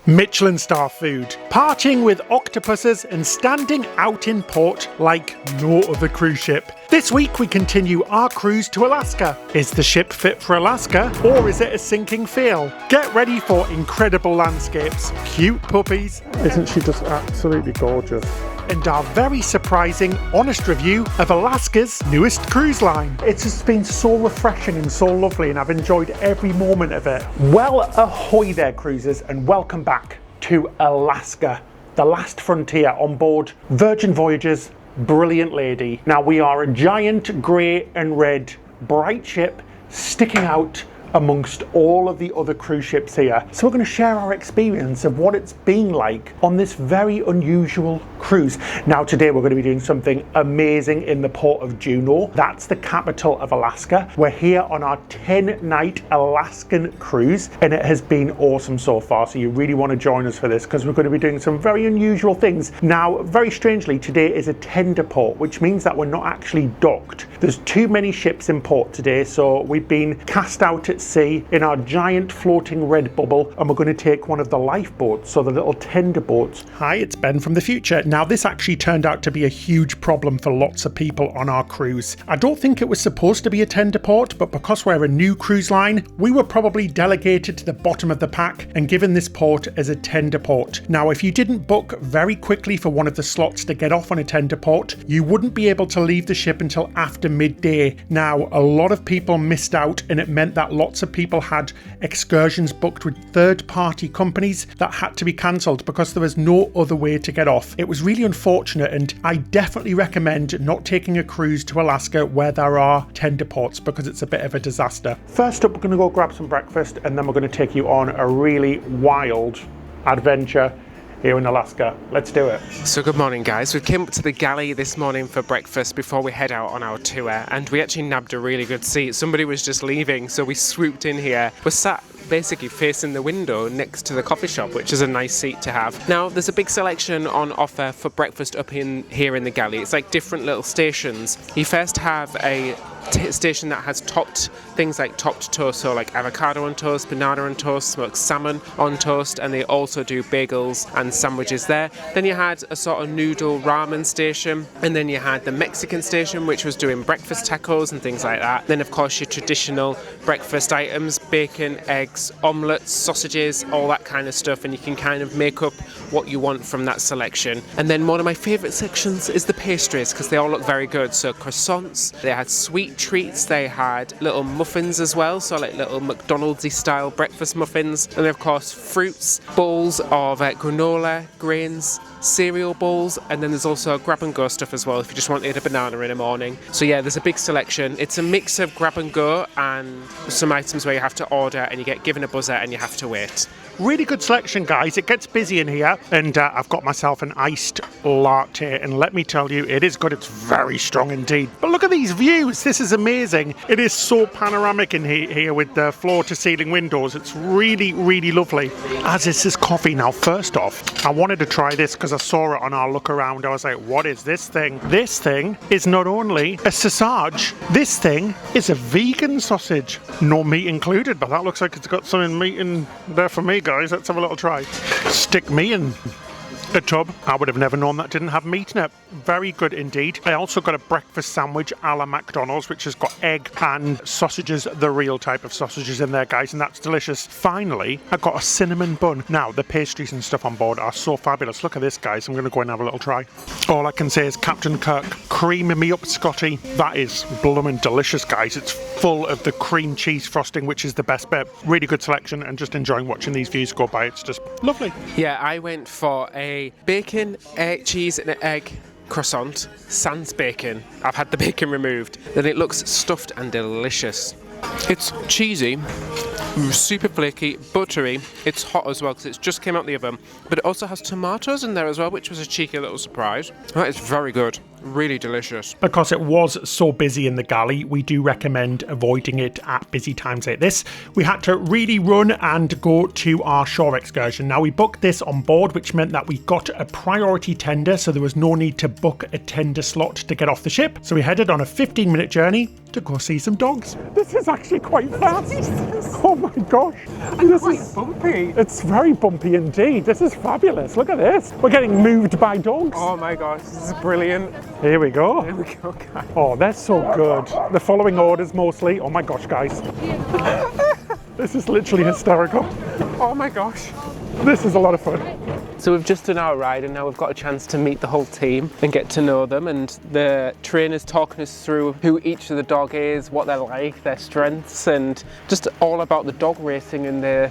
Michelin star food, partying with octopuses and standing out in port like no other cruise ship. This week we continue our cruise to Alaska. Is the ship fit for Alaska or is it a sinking fail? Get ready for incredible landscapes, cute puppies, Isn't she just absolutely gorgeous? and our very surprising, honest review of Alaska's newest cruise line. It's just been so refreshing and so lovely, and I've enjoyed every moment of it. Well, ahoy there, cruisers, and welcome back to Alaska, the last frontier on board Virgin Voyages Brilliant Lady. Now, we are a giant grey and red bright ship sticking out amongst all of the other cruise ships here. So we're going to share our experience of what it's been like on this very unusual cruise. Now today we're going to be doing something amazing in the port of Juneau. That's the capital of Alaska. We're here on our 10-night Alaskan cruise and it has been awesome so far. So you really want to join us for this because we're going to be doing some very unusual things. Now, very strangely, today is a tender port, which means that we're not actually docked. There's too many ships in port today, so we've been cast out at sea in our giant floating red bubble, and we're going to take one of the lifeboats, so the little tender boats. Hi, it's Ben from the future. Now, this actually turned out to be a huge problem for lots of people on our cruise. I don't think it was supposed to be a tender port, but because we're a new cruise line, we were probably delegated to the bottom of the pack and given this port as a tender port. Now, if you didn't book very quickly for one of the slots to get off on a tender port, you wouldn't be able to leave the ship until after midday. Now, a lot of people missed out, and it meant that lots of people had excursions booked with third-party companies that had to be cancelled because there was no other way to get off. It was really unfortunate, and I definitely recommend not taking a cruise to Alaska where there are tender ports because it's a bit of a disaster. First up, we're going to go grab some breakfast, and then we're going to take you on a really wild adventure here in Alaska. Let's do it. So good morning, guys. We came up to the Galley this morning for breakfast before we head out on our tour, and we actually nabbed a really good seat. Somebody was just leaving, so we swooped in here. We're sat basically facing the window next to the coffee shop, which is a nice seat to have. Now, there's a big selection on offer for breakfast up in here in the Galley. It's like different little stations. You first have a station that has topped things like topped toast, so like avocado on toast, banana on toast, smoked salmon on toast, and they also do bagels and sandwiches there. Then you had a sort of noodle ramen station, and then you had the Mexican station, which was doing breakfast tacos and things like that. Then of course your traditional breakfast items, bacon, eggs, omelets, sausages, all that kind of stuff, and you can kind of make up what you want from that selection. And then one of my favourite sections is the pastries, because they all look very good. So croissants, they had sweet treats, they had little muffins as well, so like little McDonald's-y style breakfast muffins, and then of course fruits, bowls of granola, grains, cereal bowls, and then there's also grab and go stuff as well if you just wanted a banana in the morning. So yeah, there's a big selection. It's a mix of grab and go and some items where you have to order and you get given a buzzer and you have to wait. Really good selection, guys. It gets busy in here, and I've got myself an iced latte, and let me tell you, it is good. It's very strong indeed. But look at these views. This is amazing. It is so panoramic in here with the floor-to-ceiling windows. It's really, really lovely. As is this coffee. Now, first off, I wanted to try this because I saw it on our look around. I was like, what is this thing? This thing is not only a sausage, this thing is a vegan sausage. No meat included, but that looks like it's got some meat in there for me, guys. Let's have a little try. Stick me in a tub. I would have never known that didn't have meat in it. Very good indeed. I also got a breakfast sandwich a la McDonald's, which has got egg and sausages, the real type of sausages in there, guys, and that's delicious. Finally, I got a cinnamon bun. Now, the pastries and stuff on board are so fabulous. Look at this, guys. I'm going to go and have a little try. All I can say is Captain Kirk, creaming me up, Scotty. That is blooming delicious, guys. It's full of the cream cheese frosting, which is the best bit. Really good selection, and just enjoying watching these views go by. It's just lovely. Yeah, I went for a bacon, cheese and an egg croissant, sans bacon. I've had the bacon removed. Then it looks stuffed and delicious. It's cheesy, super flaky, buttery. It's hot as well because it's just came out the oven. But it also has tomatoes in there as well, which was a cheeky little surprise. That is very good. really delicious. Because it was so busy in the galley, we do recommend avoiding it at busy times like this. We had to really run and go to our shore excursion. Now we booked this on board, which meant that we got a priority tender, so there was no need to book a tender slot to get off the ship. So we headed on a 15-minute journey to go see some dogs. This is actually quite fast. Oh my gosh. This is bumpy. It's very bumpy indeed. This is fabulous. Look at this. We're getting moved by dogs. Oh my gosh, this is brilliant. Here we go. Here we go, guys. Oh, they're so good. They're following orders mostly. Oh my gosh, guys. This is literally hysterical. Oh my gosh. This is a lot of fun. So we've just done our ride and now we've got a chance to meet the whole team and get to know them, and the trainer's talking us through who each of the dog is, what they're like, their strengths, and just all about the dog racing and their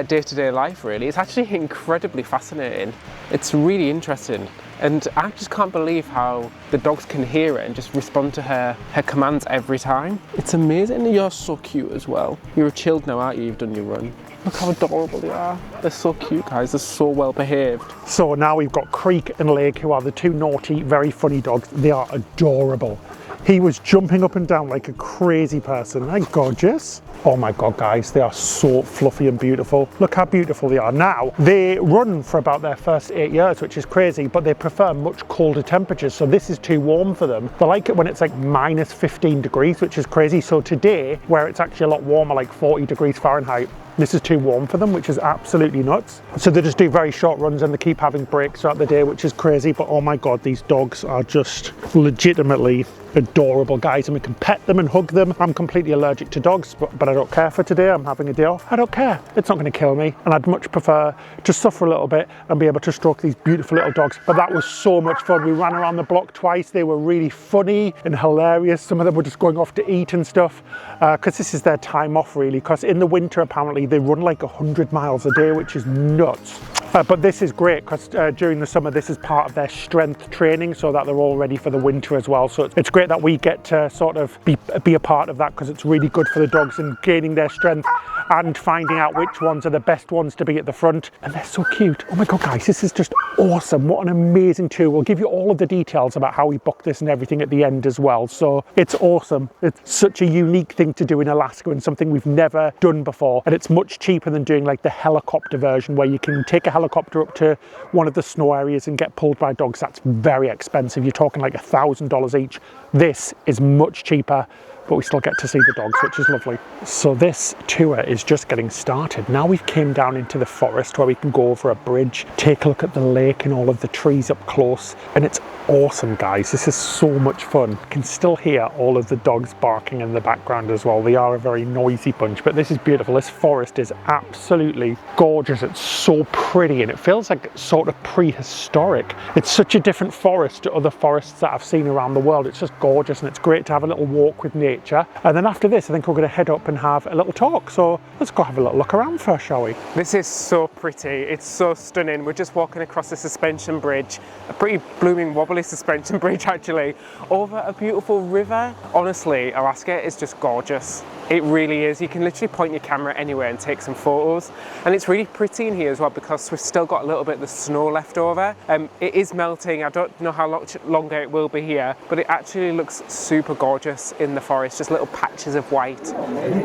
day-to-day life really. It's actually incredibly fascinating. It's really interesting. And I just can't believe how the dogs can hear it and just respond to her commands every time. It's amazing. And you're so cute as well. You're chilled now, aren't you? You've done your run. Look how adorable they are. They're so cute, guys. They're so well behaved. So now we've got Creek and Lake, who are the two naughty, very funny dogs. They are adorable. He was jumping up and down like a crazy person. They're gorgeous. Oh my God, guys, they are so fluffy and beautiful. Look how beautiful they are. Now, they run for about their first 8 years, which is crazy, but they prefer much colder temperatures. So this is too warm for them. They like it when it's like minus 15 degrees, which is crazy. So today, where it's actually a lot warmer, like 40 degrees Fahrenheit, this is too warm for them, which is absolutely nuts. So they just do very short runs and they keep having breaks throughout the day, which is crazy. But oh my God, these dogs are just legitimately adorable, guys, and we can pet them and hug them. I'm completely allergic to dogs, but I don't care for today. I'm having a day off. I don't care. It's not going to kill me, and I'd much prefer to suffer a little bit and be able to stroke these beautiful little dogs. But that was so much fun. We ran around the block twice. They were really funny and hilarious. Some of them were just going off to eat and stuff because this is their time off really, because in the winter apparently they run like 100 miles a day, which is nuts. But this is great because during the summer this is part of their strength training, so that they're all ready for the winter as well. So it's great that we get to sort of be a part of that, because it's really good for the dogs and gaining their strength and finding out which ones are the best ones to be at the front. And they're so cute. Oh my God, guys, this is just awesome. What an amazing tour. We'll give you all of the details about how we booked this and everything at the end as well. So it's awesome. It's such a unique thing to do in Alaska and something we've never done before. And it's much cheaper than doing like the helicopter version, where you can take a helicopter up to one of the snow areas and get pulled by dogs. That's very expensive. You're talking like $1,000 each. This is much cheaper, but we still get to see the dogs, which is lovely. So this tour is just getting started. Now we've came down into the forest where we can go over a bridge, take a look at the lake and all of the trees up close. And it's awesome, guys. This is so much fun. You can still hear all of the dogs barking in the background as well. They are a very noisy bunch, but this is beautiful. This forest is absolutely gorgeous. It's so pretty and it feels like sort of prehistoric. It's such a different forest to other forests that I've seen around the world. It's just gorgeous, and it's great to have a little walk with nature. And then after this, I think we're going to head up and have a little talk. So let's go have a little look around first, shall we? This is so pretty. It's so stunning. We're just walking across a suspension bridge, a pretty blooming wobbly suspension bridge actually, over a beautiful river. Honestly, Alaska is just gorgeous. It really is. You can literally point your camera anywhere and take some photos. And it's really pretty in here as well, because we've still got a little bit of the snow left over. It is melting. I don't know how longer it will be here, but it actually looks super gorgeous in the forest. Just little patches of white.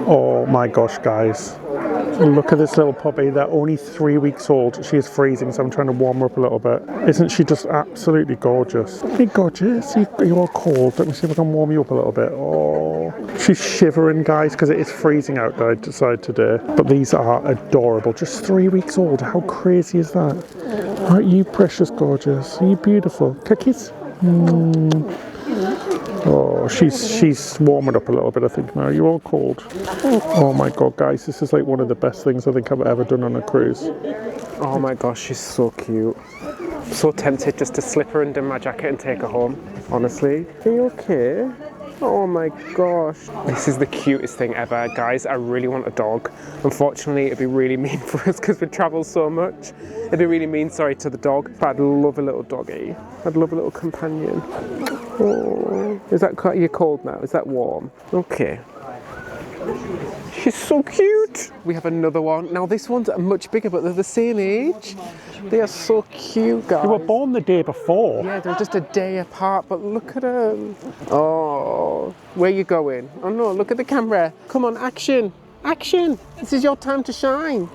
Oh my gosh, guys. Look at this little puppy. They're only 3 weeks old. She is freezing, so I'm trying to warm her up a little bit. Isn't she just absolutely gorgeous? Hey, gorgeous. You are cold. Let me see if I can warm you up a little bit. Oh, she's shivering, guys, because it is freezing outside today. But these are adorable. Just 3 weeks old. How crazy is that? Aren't you precious gorgeous? Are you beautiful? Cookies? Oh, she's warming up a little bit, I think, now. You're all cold. Oh my God, guys, this is like one of the best things I think I've ever done on a cruise. Oh my gosh, she's so cute. I'm so tempted just to slip her under my jacket and take her home, honestly. Are you okay? Oh my gosh. This is the cutest thing ever, guys. I really want a dog. Unfortunately, it'd be really mean for us because we travel so much. It'd be really mean, sorry, to the dog, but I'd love a little doggy. I'd love a little companion. Oh, is that, you're cold now? Is that warm? Okay. She's so cute. We have another one. Now this one's much bigger, but they're the same age. They are so cute, guys. They were born the day before. Yeah, they're just a day apart, but look at them. Oh, where you going? Oh no, look at the camera. Come on, action. Action. This is your time to shine.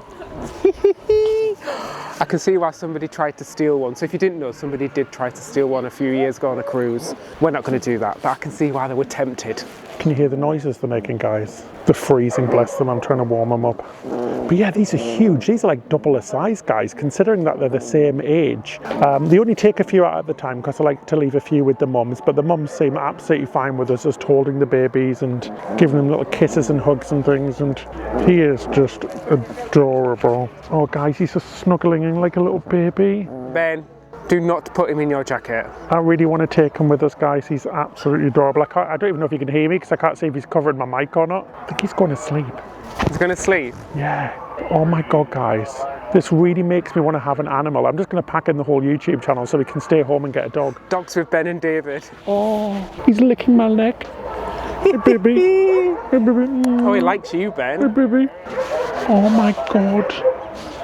I can see why somebody tried to steal one. So if you didn't know, somebody did try to steal one a few years ago on a cruise. We're not going to do that, but I can see why they were tempted. Can you hear the noises they're making, guys? They're freezing, bless them. I'm trying to warm them up. But yeah, these are huge. These are like double the size, guys, considering that they're the same age. They only take a few out at the time because I like to leave a few with the mums, but the mums seem absolutely fine with us, just holding the babies and giving them little kisses and hugs and things, and he is just adorable. Oh, guys, he's just snuggling in like a little baby. Ben, do not put him in your jacket. I really want to take him with us, guys. He's absolutely adorable. I don't even know if you can hear me because I can't see if he's covering my mic or not. I think he's going to sleep. He's going to sleep? Yeah. Oh my God, guys. This really makes me want to have an animal. I'm just going to pack in the whole YouTube channel so we can stay home and get a dog. Dogs with Ben and David. Oh, he's licking my neck. Hey, baby. Hey, baby. Oh, he likes you, Ben. Hey, baby. Oh my God.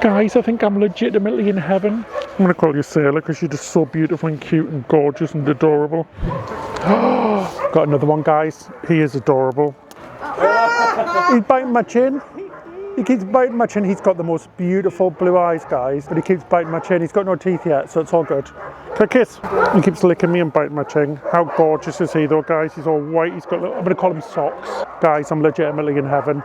Guys, I think I'm legitimately in heaven. I'm going to call you Sailor because you're just so beautiful and cute and gorgeous and adorable. Got another one, guys. He is adorable. He's biting my chin. He keeps biting my chin. He's got the most beautiful blue eyes, guys, but he keeps biting my chin. He's got no teeth yet, so it's all good. Can I kiss? He keeps licking me and biting my chin. How gorgeous is he though, guys? He's all white. He's got little, I'm going to call him socks. Guys, I'm legitimately in heaven.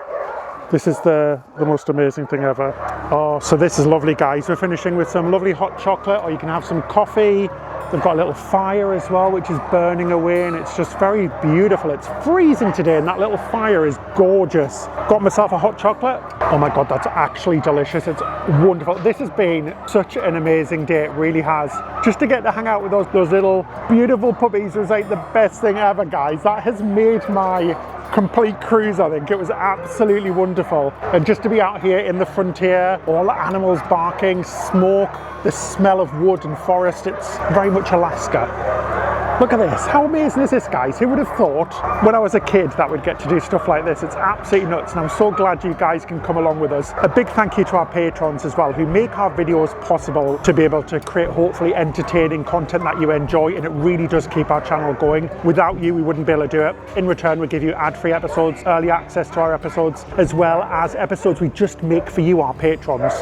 This is the most amazing thing ever. Oh, so this is lovely, guys. We're finishing with some lovely hot chocolate, or you can have some coffee. They've got a little fire as well, which is burning away, and it's just very beautiful. It's freezing today, and that little fire is gorgeous. Got myself a hot chocolate. Oh my God, that's actually delicious. It's wonderful. This has been such an amazing day. It really has. Just to get to hang out with those little beautiful puppies was like the best thing ever, guys. That has made my complete cruise, I think. It was absolutely wonderful. And just to be out here in the frontier, all the animals barking, smoke, the smell of wood and forest, it's very much Alaska. Look at this. How amazing is this, guys? Who would have thought when I was a kid that we'd get to do stuff like this? It's absolutely nuts, and I'm so glad you guys can come along with us. A big thank you to our patrons as well, who make our videos possible to be able to create hopefully entertaining content that you enjoy, and it really does keep our channel going. Without you, we wouldn't be able to do it. In return, we give you ad-free episodes, early access to our episodes, as well as episodes we just make for you, our patrons.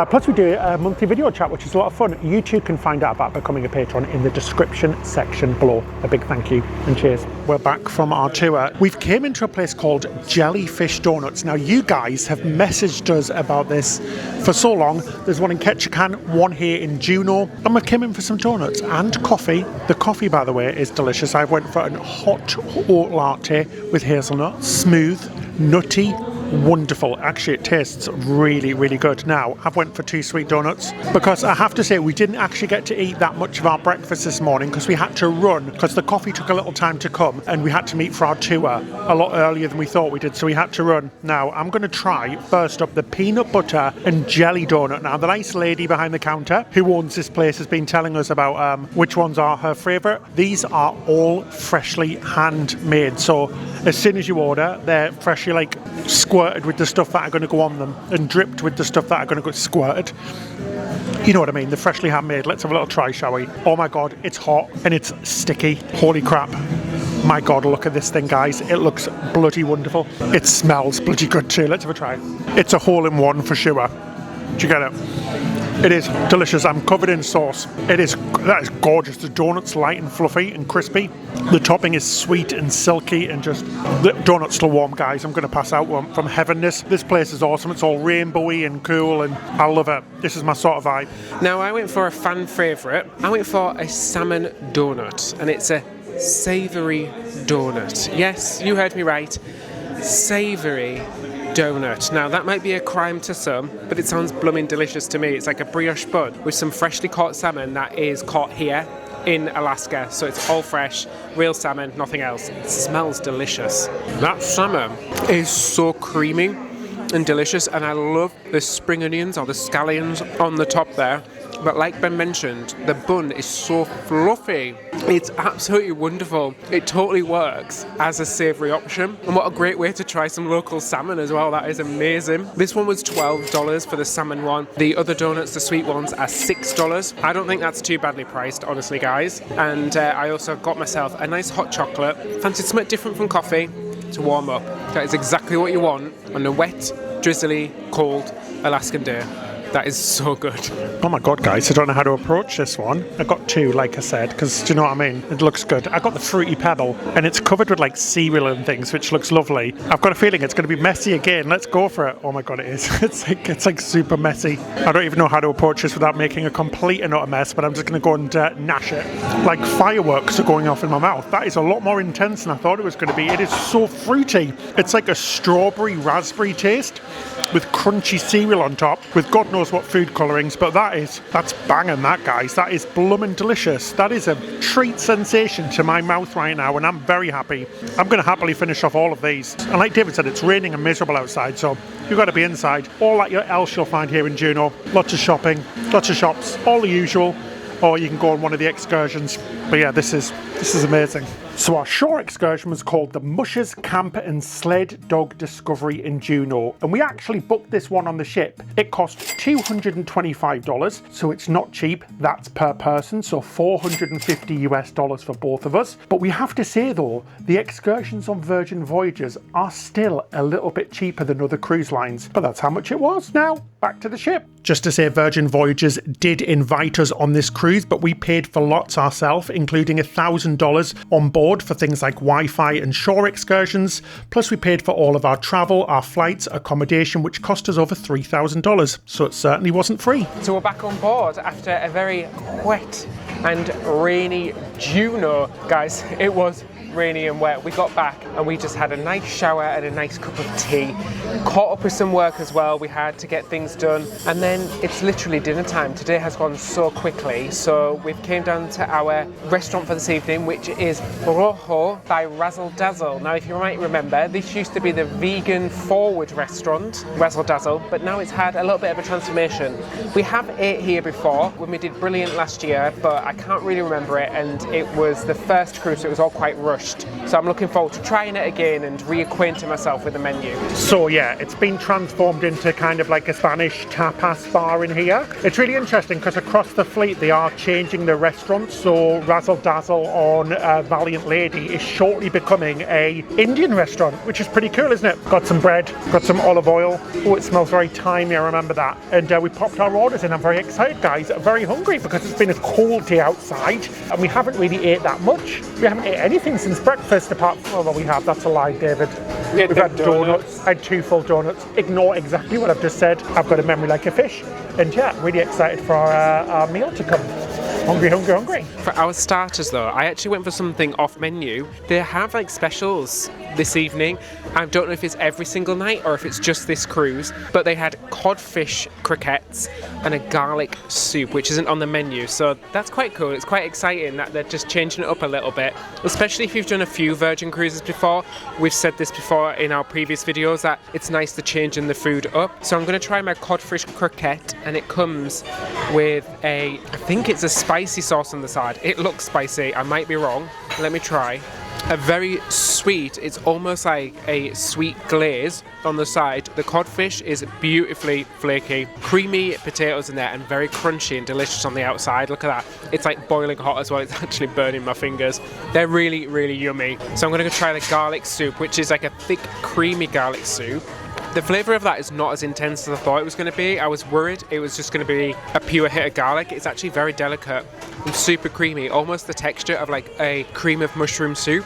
Plus we do a monthly video chat, which is a lot of fun. You too can find out about becoming a patron in the description section below. A big thank you and cheers. We're back from our tour. We've came into a place called Jellyfish Donuts. Now you guys have messaged us about this for so long. There's one in Ketchikan, one here in Juneau, and we came in for some donuts and coffee. The coffee, by the way, is delicious. I went for a hot oat latte with hazelnut, smooth, nutty, wonderful. Actually, it tastes really, really good. Now, I've went for 2 sweet donuts because I have to say we didn't actually get to eat that much of our breakfast this morning because we had to run because the coffee took a little time to come and we had to meet for our tour a lot earlier than we thought we did, so we had to run. Now, I'm going to try first up the peanut butter and jelly donut. Now, the nice lady behind the counter who owns this place has been telling us about which ones are her favourite. These are all freshly handmade, so as soon as you order, they're freshly like squirted with the stuff that are going to go on them and dripped with the stuff that are going to go squirted. You know what I mean? They're freshly handmade. Let's have a little try, shall we? Oh my God, it's hot and it's sticky. Holy crap. My God, look at this thing, guys. It looks bloody wonderful. It smells bloody good too. Let's have a try. It's a hole-in-one for sure. Do you get it? It is delicious. I'm covered in sauce. That is gorgeous. The donut's light and fluffy and crispy. The topping is sweet and silky and just, the donut's still warm, guys. I'm going to pass out from heaven. This place is awesome. It's all rainbowy and cool and I love it. This is my sort of vibe. Now, I went for a fan favourite. I went for a salmon donut, and it's a savoury donut. Yes, you heard me right. Savoury donut. Now that might be a crime to some, but it sounds blooming delicious to me. It's like a brioche bun with some freshly caught salmon that is caught here in Alaska, so it's all fresh, real salmon, nothing else. It smells delicious. That salmon is so creamy and delicious, and I love the spring onions or the scallions on the top there. But like Ben mentioned, the bun is so fluffy. It's absolutely wonderful. It totally works as a savoury option. And what a great way to try some local salmon as well. That is amazing. This one was $12 for the salmon one. The other donuts, the sweet ones, are $6. I don't think that's too badly priced, honestly, guys. And I also got myself a nice hot chocolate. Fancied something different from coffee to warm up. That is exactly what you want on a wet, drizzly, cold Alaskan day. That is so good. Oh my god, guys, I don't know how to approach this one. I got two, like I said, because do you know what I mean? It looks good. I got the Fruity Pebble, and it's covered with like cereal and things, which looks lovely. I've got a feeling it's going to be messy again. Let's go for it. Oh my god, it is. It's like super messy. I don't even know how to approach this without making a complete and utter mess, but I'm just going to go and gnash it. Like fireworks are going off in my mouth. That is a lot more intense than I thought it was going to be. It is so fruity. It's like a strawberry raspberry taste with crunchy cereal on top, with God knows what food colourings, but that's banging, that, guys. That is bloomin' delicious. That is a treat sensation to my mouth right now, and I'm very happy. I'm going to happily finish off all of these. And like David said, it's raining and miserable outside, so you've got to be inside. All that else you'll find here in Juneau. Lots of shopping, lots of shops, all the usual. Or you can go on one of the excursions. But yeah, this is amazing. So our shore excursion was called the Mushers Camp and Sled Dog Discovery in Juneau, and we actually booked this one on the ship. It cost $225, so it's not cheap. That's per person, so $450 for both of us. But we have to say though, the excursions on Virgin Voyages are still a little bit cheaper than other cruise lines, but that's how much it was. Now, back to the ship. Just to say, Virgin Voyages did invite us on this cruise, but we paid for lots ourselves, including $1,000 on board for things like Wi-Fi and shore excursions. Plus we paid for all of our travel, our flights, accommodation, which cost us over $3,000. So it certainly wasn't free. So we're back on board after a very wet and rainy Juneau. Guys, it was rainy and wet. We got back and we just had a nice shower and a nice cup of tea. Caught up with some work as well. We had to get things done, and then it's literally dinner time. Today has gone so quickly, so we've came down to our restaurant for this evening, which is Rojo by Razzle Dazzle. Now, if you might remember, this used to be the vegan forward restaurant, Razzle Dazzle, but now it's had a little bit of a transformation. We have ate here before when we did Brilliant last year, but I can't really remember it, and it was the first cruise, so it was all quite rushed. So I'm looking forward to trying it again and reacquainting myself with the menu. So yeah, it's been transformed into kind of like a Spanish tapas bar in here. It's really interesting because across the fleet they are changing the restaurants. So Razzle Dazzle on Valiant Lady is shortly becoming a Indian restaurant, which is pretty cool, isn't it? Got some bread, got some olive oil. Oh, it smells very thymy, I remember that. And we popped our orders in. I'm very excited, guys. I'm very hungry because it's been a cold day outside and we haven't really ate that much. We haven't ate anything since breakfast apart from, well, we have, that's a lie, David. We've had donuts. I had 2 full donuts. Ignore exactly what I've just said. I've got a memory like a fish. And yeah, really excited for our meal to come. Hungry, hungry, hungry. For our starters though, I actually went for something off menu. They have like specials this evening. I don't know if it's every single night or if it's just this cruise, but they had codfish croquettes and a garlic soup, which isn't on the menu. So that's quite cool. It's quite exciting that they're just changing it up a little bit, especially if you've done a few Virgin cruises before. We've said this before in our previous videos that it's nice to changing the food up. So I'm going to try my codfish croquette, and it comes with I think it's a spicy sauce on the side. It looks spicy. I might be wrong. Let me try. A very sweet, it's almost like a sweet glaze on the side. The codfish is beautifully flaky, creamy potatoes in there and very crunchy and delicious on the outside. Look at that. It's like boiling hot as well. It's actually burning my fingers. They're really, really yummy. So I'm going to try the garlic soup, which is like a thick, creamy garlic soup. The flavour of that is not as intense as I thought it was going to be. I was worried it was just going to be a pure hit of garlic. It's actually very delicate and super creamy, almost the texture of like a cream of mushroom soup.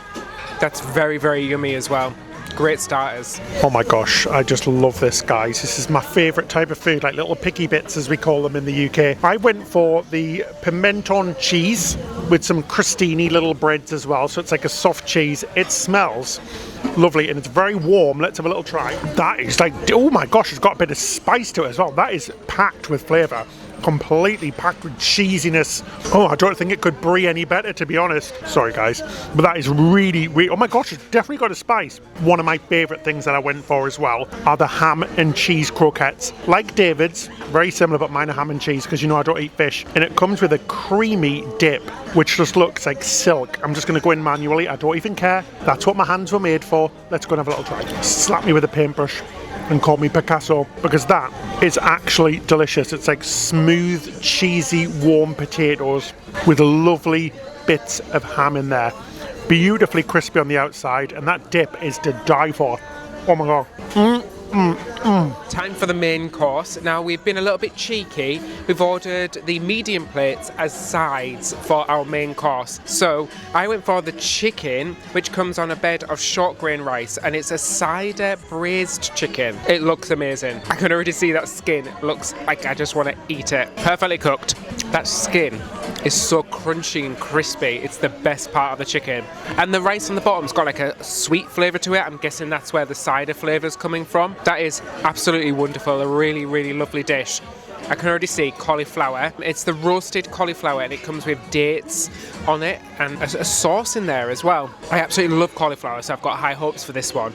That's very, very yummy as well. Great starters. Oh my gosh, I just love this, guys. This is my favourite type of food, like little picky bits as we call them in the UK. I went for the pimenton cheese with some crostini little breads as well, so it's like a soft cheese. It smells lovely and it's very warm. Let's have a little try. That is like, oh my gosh, it's got a bit of spice to it as well. That is packed with flavour. completely packed with cheesiness. Oh, I don't think it could brie any better, to be honest. Sorry guys, but that is really, oh my gosh, it's definitely got a spice. One of my favourite things that I went for as well are the ham and cheese croquettes. Like David's, very similar, but mine are ham and cheese because you know I don't eat fish. And it comes with a creamy dip, which just looks like silk. I'm just going to go in manually, I don't even care. That's what my hands were made for. Let's go and have a little try. Slap me with a paintbrush and call me Picasso, because that is actually delicious. It's like smooth, cheesy, warm potatoes with lovely bits of ham in there. Beautifully crispy on the outside, and that dip is to die for. Oh my god. Time for the main course. Now we've been a little bit cheeky. We've ordered the medium plates as sides for our main course. So I went for the chicken, which comes on a bed of short grain rice, and it's a cider braised chicken. It looks amazing. I can already see that skin. It looks like I just want to eat it. Perfectly cooked. That skin is so crunchy and crispy. It's the best part of the chicken. And the rice on the bottom's got like a sweet flavour to it. I'm guessing that's where the cider flavour's coming from. That is absolutely wonderful. A really, really lovely dish. I can already see cauliflower. It's the roasted cauliflower, and it comes with dates on it and a sauce in there as well. I absolutely love cauliflower, so I've got high hopes for this one.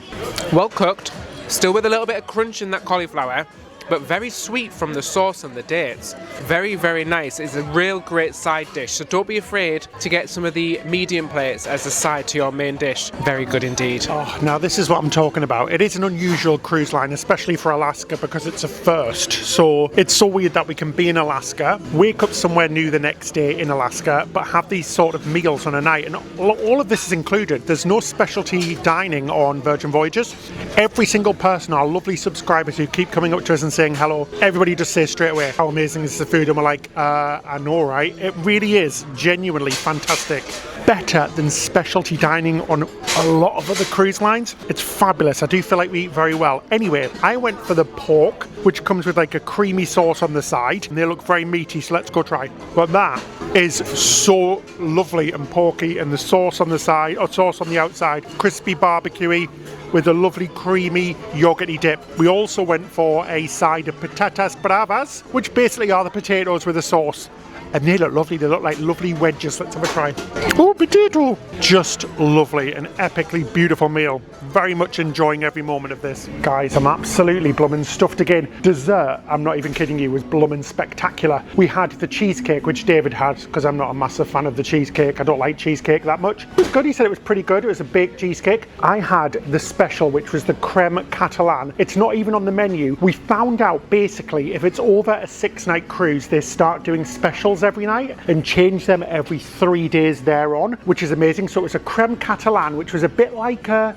Well cooked, still with a little bit of crunch in that cauliflower, but very sweet from the sauce and the dates. Very, very nice. It's a real great side dish, so don't be afraid to get some of the medium plates as a side to your main dish. Very good indeed. Oh, now this is what I'm talking about. It is an unusual cruise line, especially for Alaska, because it's a first. So it's so weird that we can be in Alaska, wake up somewhere new the next day in Alaska, but have these sort of meals on a night. And all of this is included. There's no specialty dining on Virgin Voyages. Every single person, our lovely subscribers who keep coming up to us and saying hello, everybody just says straight away, how amazing is the food? And we're like, I know, right? It really is genuinely fantastic. Better than specialty dining on a lot of other cruise lines. It's fabulous. I do feel like we eat very well. Anyway, I went for the pork, which comes with like a creamy sauce on the side, and they look very meaty, so let's go try. But that is so lovely and porky, and the sauce on the side, or sauce on the outside, crispy barbecuey, with a lovely creamy yogurty dip. We also went for a side of patatas bravas, which basically are the potatoes with a sauce. And they look lovely. They look like lovely wedges. Let's have a try. Oh, potato! Just lovely. An epically beautiful meal. Very much enjoying every moment of this. Guys, I'm absolutely bloomin' stuffed again. Dessert, I'm not even kidding you, was bloomin' spectacular. We had the cheesecake, which David had, because I'm not a massive fan of the cheesecake. I don't like cheesecake that much. It was good. He said it was pretty good. It was a baked cheesecake. I had the special, which was the creme catalan. It's not even on the menu. We found out, basically, if it's over a 6-night cruise, they start doing specials every night and change them every 3 days thereon, which is amazing. So it was a creme catalan, which was a bit like a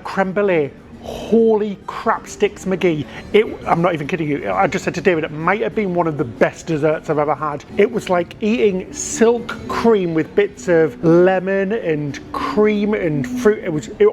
creme brulee. Holy crap sticks McGee. I'm not even kidding you. I just said to David, it might have been one of the best desserts I've ever had. It was like eating silk cream with bits of lemon and cream and fruit.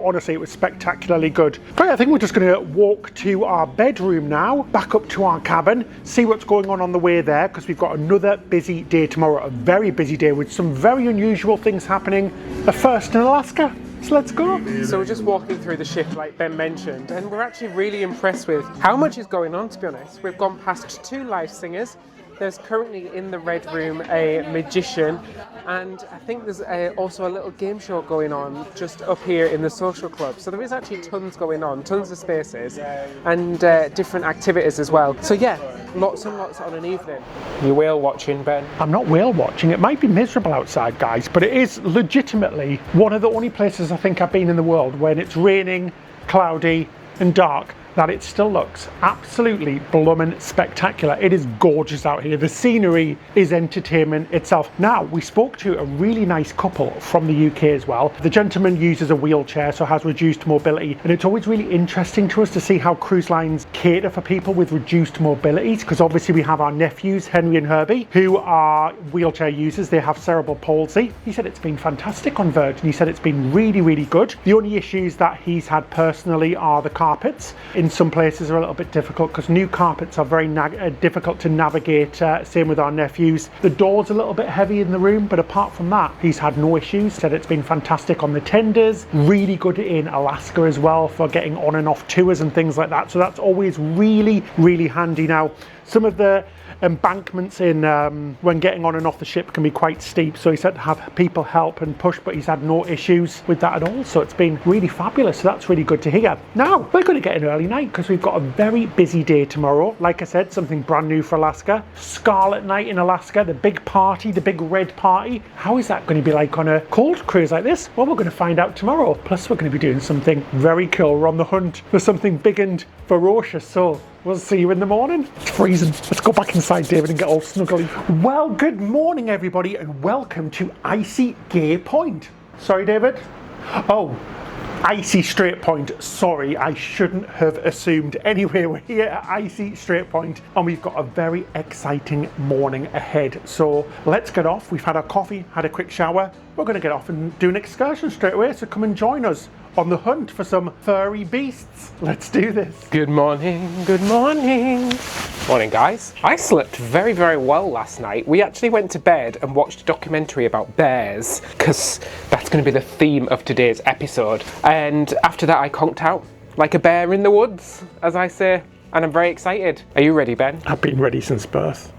Honestly, it was spectacularly good. But I think we're just going to walk to our bedroom now, back up to our cabin, see what's going on the way there, because we've got another busy day tomorrow, a very busy day with some very unusual things happening. A first in Alaska. So let's go. So we're just walking through the ship like Ben mentioned, and we're actually really impressed with how much is going on, to be honest. We've gone past 2 live singers. There's currently in the red room a magician, and I think there's also a little game show going on just up here in the social club. So there is actually tons going on, tons of spaces, and different activities as well. So yeah, lots and lots on an evening. You whale watching, Ben? I'm not whale watching. It might be miserable outside, guys, but it is legitimately one of the only places I think I've been in the world when it's raining, cloudy and dark, that it still looks absolutely bloomin' spectacular. It is gorgeous out here. The scenery is entertainment itself. Now, we spoke to a really nice couple from the UK as well. The gentleman uses a wheelchair, so has reduced mobility, and it's always really interesting to us to see how cruise lines cater for people with reduced mobilities, because obviously we have our nephews, Henry and Herbie, who are wheelchair users. They have cerebral palsy. He said it's been fantastic on Virgin. He said it's been really, really good. The only issues that he's had personally are the carpets. In some places are a little bit difficult because new carpets are very difficult to navigate. Same with our nephews. The door's a little bit heavy in the room, but apart from that, he's had no issues. Said it's been fantastic on the tenders, really good in Alaska as well for getting on and off tours and things like that. So that's always really, really handy. Now, some of the embankments in when getting on and off the ship can be quite steep, so he's had to have people help and push, but he's had no issues with that at all, so it's been really fabulous. So that's really good to hear. Now we're going to get an early night because we've got a very busy day tomorrow. Like I said, something brand new for Alaska. Scarlet night in Alaska, the big party, the big red party. How is that going to be like on a cold cruise like this? Well, we're going to find out tomorrow. Plus we're going to be doing something very cool. We're on the hunt for something big and ferocious, so we'll see you in the morning. It's freezing. Let's go back inside, David, and get all snuggly. Well, good morning, everybody, and welcome to Icy Gay Point. Sorry, David? Oh, Icy Straight Point. Sorry, I shouldn't have assumed. Anyway, we're here at Icy Straight Point, and we've got a very exciting morning ahead. So let's get off. We've had our coffee, had a quick shower. We're going to get off and do an excursion straight away, so come and join us on the hunt for some furry beasts. Let's do this. Good morning, good morning. Morning, guys. I slept very, very well last night. We actually went to bed and watched a documentary about bears, because that's going to be the theme of today's episode. And after that, I conked out like a bear in the woods, as I say, and I'm very excited. Are you ready, Ben? I've been ready since birth.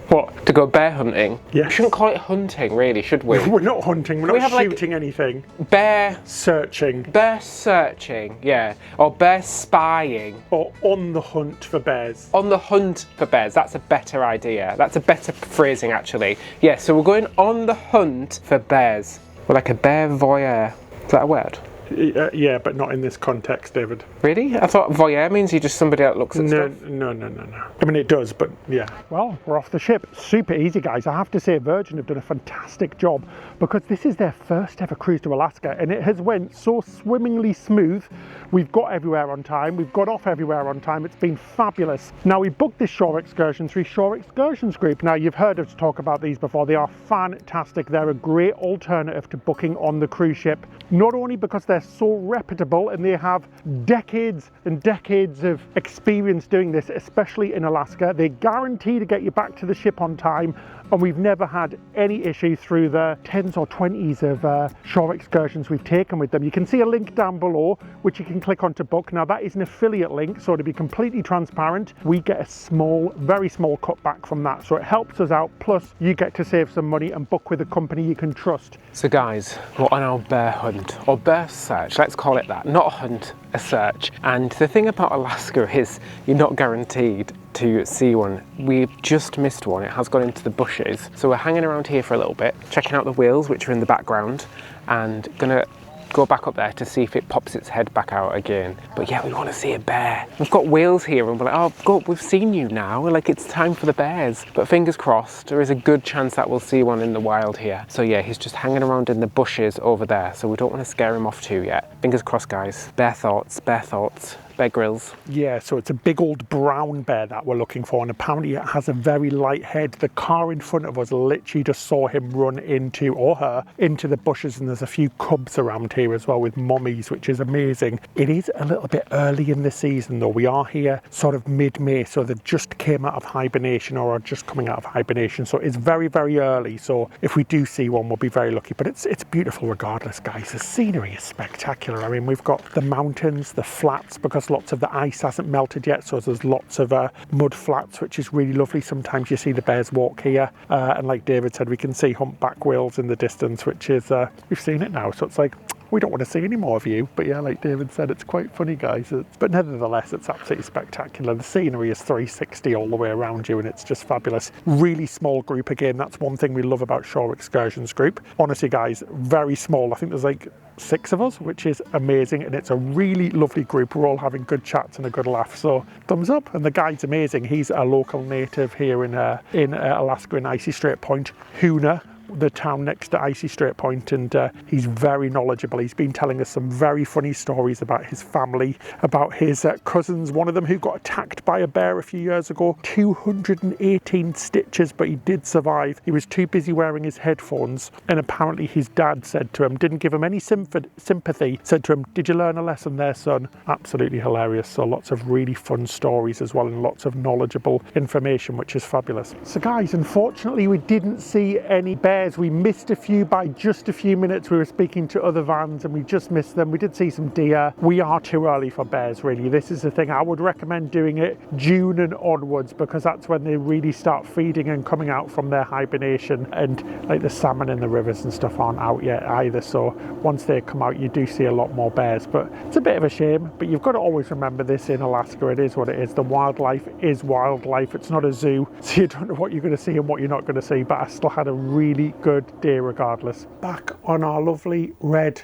What? To go bear hunting? Yes. We shouldn't call it hunting, really, should we? We're not hunting, we're not shooting anything. Bear searching. Bear searching, yeah. Or bear spying. Or on the hunt for bears. On the hunt for bears, that's a better idea. That's a better phrasing, actually. Yeah, so we're going on the hunt for bears. We're like a bear voyeur. Is that a word? Yeah, but not in this context, David. Really? I thought voyeur means you're just somebody that looks at stuff. No. I mean, it does, but yeah. Well, we're off the ship. Super easy, guys. I have to say, Virgin have done a fantastic job, because this is their first ever cruise to Alaska, and it has went so swimmingly smooth. We've got everywhere on time. We've got off everywhere on time. It's been fabulous. Now, we booked this shore excursion through Shore Excursions Group. Now, you've heard us talk about these before. They are fantastic. They're a great alternative to booking on the cruise ship, not only because they're so reputable and they have decades and decades of experience doing this, especially in Alaska. They guarantee to get you back to the ship on time, and we've never had any issue through the 10s or 20s of shore excursions we've taken with them. You can see a link down below which you can click on to book. Now, that is an affiliate link, so to be completely transparent, we get a small, very small cutback from that, so it helps us out, plus you get to save some money and book with a company you can trust. So guys, we're on our bear hunt, or bear search, let's call it that. Not a hunt, a search. And the thing about Alaska is you're not guaranteed to see one. We've just missed one. It has gone into the bushes. So we're hanging around here for a little bit, checking out the wheels, which are in the background, and gonna go back up there to see if it pops its head back out again. But yeah, we want to see a bear. We've got wheels here, and we're like, oh God, we've seen you now. We're like, it's time for the bears. But fingers crossed, there is a good chance that we'll see one in the wild here. So yeah, he's just hanging around in the bushes over there, so we don't want to scare him off too yet. Fingers crossed, guys. Bear thoughts, bear thoughts. Bear Grylls. Yeah, so it's a big old brown bear that we're looking for, and apparently it has a very light head. The car in front of us literally just saw him run into, or her, into the bushes, and there's a few cubs around here as well with mummies, which is amazing. It is a little bit early in the season though. We are here sort of mid-May, so they just came out of hibernation or are just coming out of hibernation, so it's very, very early. So if we do see one, we'll be very lucky, but it's beautiful regardless, guys. The scenery is spectacular. I mean, we've got the mountains, the flats, because lots of the ice hasn't melted yet, so there's lots of mud flats, which is really lovely. Sometimes you see the bears walk here, and like David said, we can see humpback whales in the distance, which is we've seen it now, so it's like, we don't want to see any more of you. But yeah, like David said, it's quite funny, guys. But nevertheless, it's absolutely spectacular. The scenery is 360 all the way around you, and it's just fabulous. Really small group again. That's one thing we love about Shore Excursions Group. Honestly, guys, very small. I think there's like 6 of us, which is amazing, and it's a really lovely group. We're all having good chats and a good laugh, so thumbs up. And the guide's amazing. He's a local native here in Alaska, in Icy Strait Point, Hoona, the town next to Icy Strait Point, and he's very knowledgeable. He's been telling us some very funny stories about his family, about his cousins, one of them who got attacked by a bear a few years ago, 218 stitches, but he did survive. He was too busy wearing his headphones, and apparently his dad said to him, didn't give him any sympathy, said to him, did you learn a lesson there, son? Absolutely hilarious. So lots of really fun stories as well, and lots of knowledgeable information, which is fabulous. So guys, unfortunately we didn't see any bears bears. We missed a few by just a few minutes. We were speaking to other vans and we just missed them. We did see some deer. We are too early for bears, really. This is the thing. I would recommend doing it June and onwards, because that's when they really start feeding and coming out from their hibernation, and like the salmon in the rivers and stuff aren't out yet either. So once they come out, you do see a lot more bears, but it's a bit of a shame. But you've got to always remember this in Alaska. It is what it is. The wildlife is wildlife. It's not a zoo, so you don't know what you're going to see and what you're not going to see. But I still had a really good day regardless. Back on our lovely red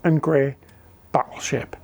and grey battleship.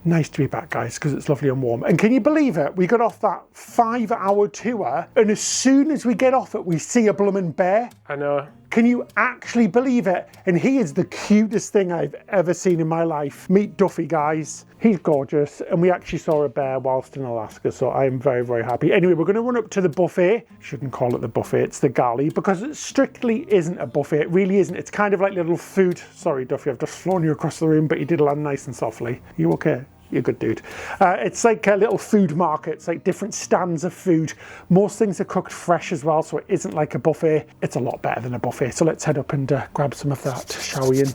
Nice to be back, guys, because it's lovely and warm. And can you believe it? We got off that 5-hour tour, and as soon as we get off it, we see a bloomin' bear. I know. Can you actually believe it? And he is the cutest thing I've ever seen in my life. Meet Duffy, guys. He's gorgeous. And we actually saw a bear whilst in Alaska, so I am very, very happy. Anyway, we're going to run up to the buffet. Shouldn't call it the buffet, it's the Galley, because it strictly isn't a buffet. It really isn't. It's kind of like little food. Sorry, Duffy, I've just flown you across the room, but you did land nice and softly. You okay? You're a good dude. It's like a little food market. It's like different stands of food. Most things are cooked fresh as well, so it isn't like a buffet. It's a lot better than a buffet. So let's head up and grab some of that, shall we? And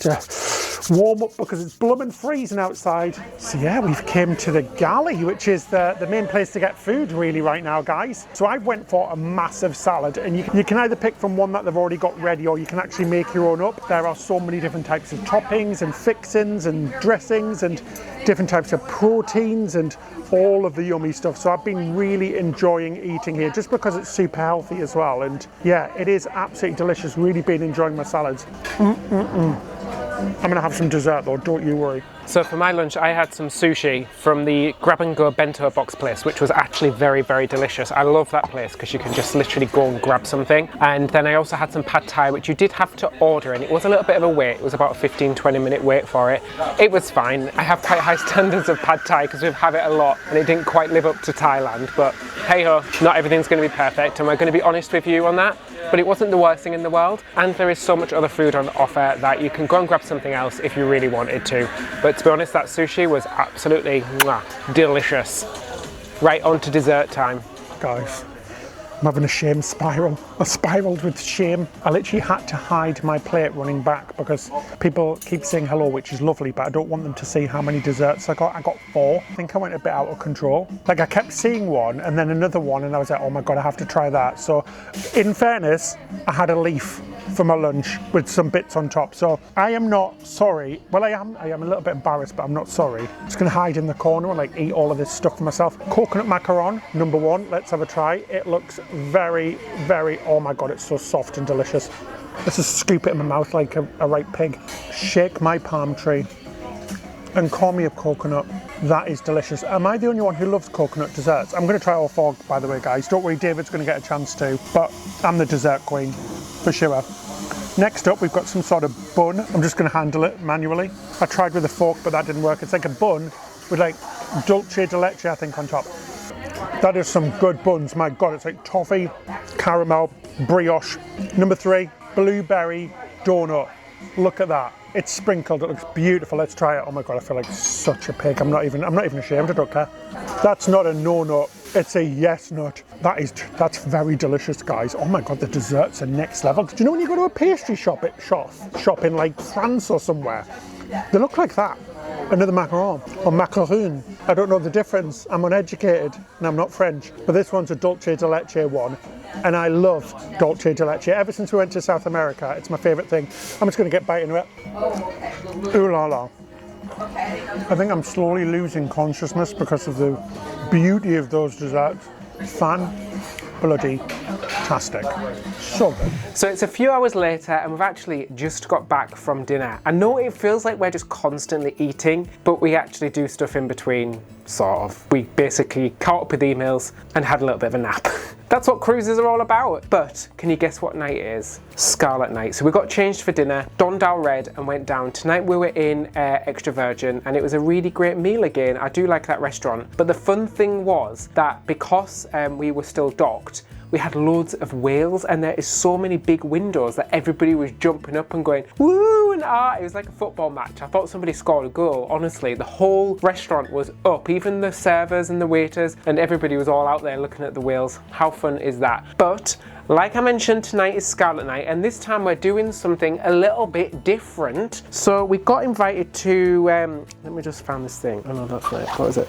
warm up, because it's blooming freezing outside. So yeah, we've came to the Galley, which is the main place to get food really right now, guys. So I went for a massive salad, and you can either pick from one that they've already got ready, or you can actually make your own up. There are so many different types of toppings and fixings and dressings and different types of proteins and all of the yummy stuff. So I've been really enjoying eating here, just because it's super healthy as well. And yeah, it is absolutely delicious. Really been enjoying my salads. I'm gonna have some dessert though, don't you worry. So for my lunch, I had some sushi from the grab-and-go bento box place, which was actually very, very delicious. I love that place because you can just literally go and grab something. And then I also had some pad thai, which you did have to order, and it was a little bit of a wait. It was about a 15-20 minute wait for it. It was fine. I have quite high standards of pad thai because we've had it a lot, and it didn't quite live up to Thailand. But hey-ho, not everything's going to be perfect, and we're going to be honest with you on that. But it wasn't the worst thing in the world, and there is so much other food on offer that you can go and grab something else if you really wanted to. But to be honest, that sushi was absolutely delicious. Right, on to dessert time. Guys, I'm having a shame spiral. I spiraled with shame. I literally had to hide my plate running back because people keep saying hello, which is lovely, but I don't want them to see how many desserts I got. I got 4. I think I went a bit out of control. Like, I kept seeing one and then another one, and I was like, oh my God, I have to try that. So in fairness, I had a leaf for my lunch with some bits on top. So I am not sorry. Well, I am a little bit embarrassed, but I'm not sorry. I'm just gonna hide in the corner and like eat all of this stuff for myself. Coconut macaron, number 1. Let's have a try. It looks very, very, oh my God, it's so soft and delicious. Let's just scoop it in my mouth like a right pig. Shake my palm tree and call me a coconut. That is delicious. Am I the only one who loves coconut desserts? I'm gonna try all 4, by the way, guys. Don't worry, David's gonna get a chance to, but I'm the dessert queen, for sure. Next up, we've got some sort of bun. I'm just gonna handle it manually. I tried with a fork, but that didn't work. It's like a bun with like dulce de leche, I think, on top. That is some good buns. My God, it's like toffee, caramel, brioche. Number 3, blueberry donut. Look at that. It's sprinkled. It looks beautiful. Let's try it. Oh my God, I feel like such a pig. I'm not even ashamed. I don't care. That's not a no nut. It's a yes nut. That's very delicious, guys. Oh my God, the desserts are next level. Do you know when you go to a pastry shop in like France or somewhere? They look like that. Another macaron or macaroon. I don't know the difference. I'm uneducated and I'm not French. But this one's a dulce de leche one. And I love dulce de leche. Ever since we went to South America, it's my favorite thing. I'm just gonna get bite into it. Ooh la la. I think I'm slowly losing consciousness because of the beauty of those desserts. Bloody-tastic. So good. So it's a few hours later and we've actually just got back from dinner. I know it feels like we're just constantly eating, but we actually do stuff in between, sort of. We basically caught up with emails and had a little bit of a nap. That's what cruises are all about. But can you guess what night it is? Scarlet night. So we got changed for dinner, donned our red and went down. Tonight we were in Extra Virgin and it was a really great meal again. I do like that restaurant. But the fun thing was that because we were still docked, we had loads of whales and there is so many big windows that everybody was jumping up and going woo and ah. It was like a football match. I thought somebody scored a goal. Honestly, the whole restaurant was up, even the servers and the waiters, and everybody was all out there looking at the whales. How fun is that? But Like I mentioned, tonight is Scarlet night, and this time we're doing something a little bit different. So we got invited to, let me just find this thing. Oh no, that's not it. What is it?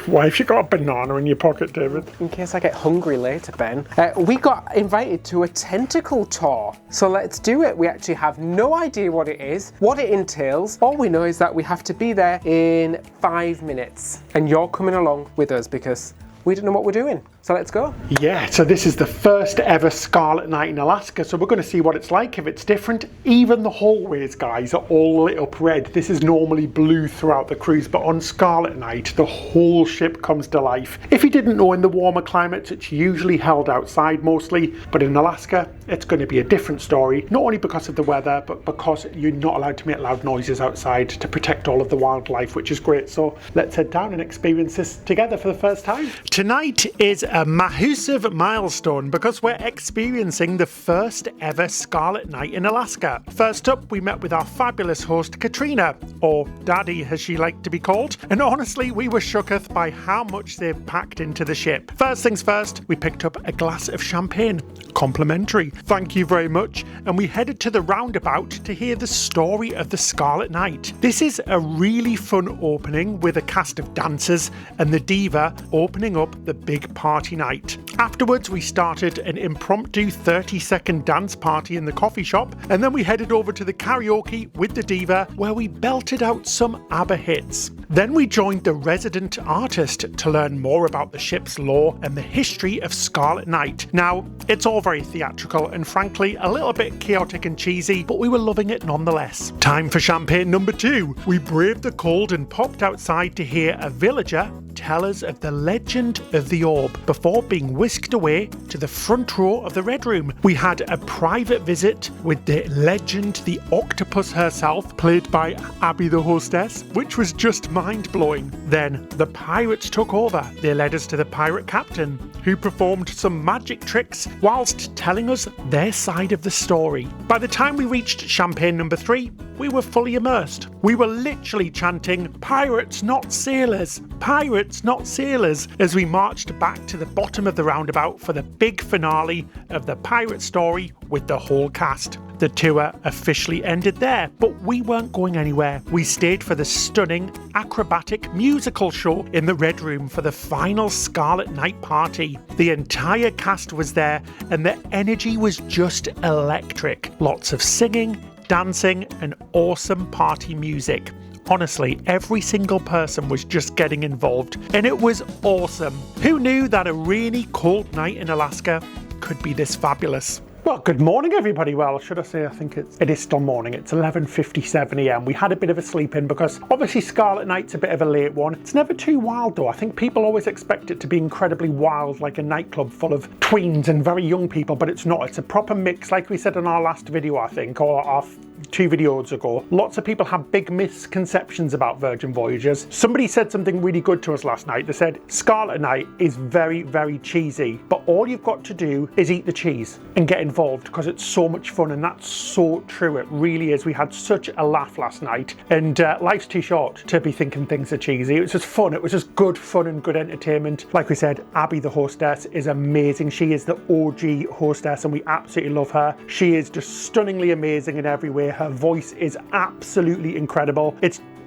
Why have you got a banana in your pocket, David? In case I get hungry later, Ben. We got invited to a tentacle tour. So let's do it. We actually have no idea what it is, what it entails. All we know is that we have to be there in 5 minutes. And you're coming along with us because we don't know what we're doing. So let's go. Yeah, so this is the first ever Scarlet night in Alaska, so we're going to see what it's like, if it's different. Even the hallways, guys, are all lit up red. This is normally blue throughout the cruise, but on Scarlet night, the whole ship comes to life. If you didn't know, in the warmer climates, it's usually held outside mostly, but in Alaska, it's going to be a different story, not only because of the weather, but because you're not allowed to make loud noises outside to protect all of the wildlife, which is great. So let's head down and experience this together for the first time. Tonight is a massive milestone because we're experiencing the first ever Scarlet night in Alaska. First up, we met with our fabulous host Katrina, or Daddy as she liked to be called, and honestly we were shooketh by how much they've packed into the ship. First things first, we picked up a glass of champagne, complimentary, thank you very much, and we headed to the roundabout to hear the story of the Scarlet night. This is a really fun opening with a cast of dancers and the diva opening up the big party night. Afterwards, we started an impromptu 30-second dance party in the coffee shop, and then we headed over to the karaoke with the diva where we belted out some ABBA hits. Then we joined the resident artist to learn more about the ship's lore and the history of Scarlet night. Now, it's all very theatrical and frankly a little bit chaotic and cheesy, but we were loving it nonetheless. Time for champagne number 2. We braved the cold and popped outside to hear a villager tell us of the legend of the orb before being whisked away to the front row of the Red Room. We had a private visit with the legend, the octopus herself, played by Abby the hostess, which was just mind-blowing. Then the pirates took over. They led us to the pirate captain, who performed some magic tricks whilst telling us their side of the story. By the time we reached champagne number 3, we were fully immersed. We were literally chanting, "Pirates, not sailors! Pirates, not sailors!" as we marched back to the bottom of the roundabout for the big finale of the pirate story with the whole cast. The tour officially ended there, but we weren't going anywhere. We stayed for the stunning acrobatic musical show in the Red Room for the final Scarlet night party. The entire cast was there and the energy was just electric. Lots of singing, dancing and awesome party music. Honestly, every single person was just getting involved and it was awesome. Who knew that a rainy, cold night in Alaska could be this fabulous? Well, good morning everybody. Well, should I say, I think it is still morning. It's 11:57 AM. We had a bit of a sleep in because obviously Scarlet night's a bit of a late one. It's never too wild though. I think people always expect it to be incredibly wild, like a nightclub full of tweens and very young people, but it's not. It's a proper mix, like we said in our last video, I think, or our 2 videos ago. Lots of people have big misconceptions about Virgin Voyages. Somebody said something really good to us last night. They said Scarlet night is very, very cheesy, but all you've got to do is eat the cheese and get involved because it's so much fun, and that's so true. It really is. We had such a laugh last night, and life's too short to be thinking things are cheesy. It was just fun. It was just good fun and good entertainment. Like we said, Abby the hostess is amazing. She is the OG hostess and we absolutely love her. She is just stunningly amazing in every way. Her voice is absolutely incredible.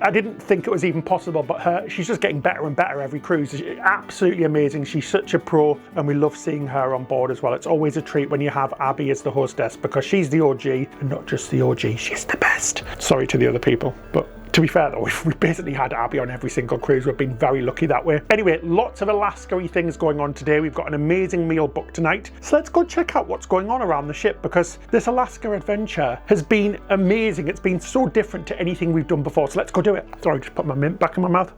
I didn't think it was even possible, but she's just getting better and better every cruise. She's absolutely amazing. She's such a pro and we love seeing her on board as well. It's always a treat when you have Abby as the hostess because she's the OG, and not just the OG, she's the best. Sorry to the other people, but to be fair though, we basically had Abby on every single cruise. We've been very lucky that way. Anyway, lots of Alaska-y things going on today. We've got an amazing meal booked tonight. So let's go check out what's going on around the ship because this Alaska adventure has been amazing. It's been so different to anything we've done before. So let's go do it. Sorry, just put my mint back in my mouth.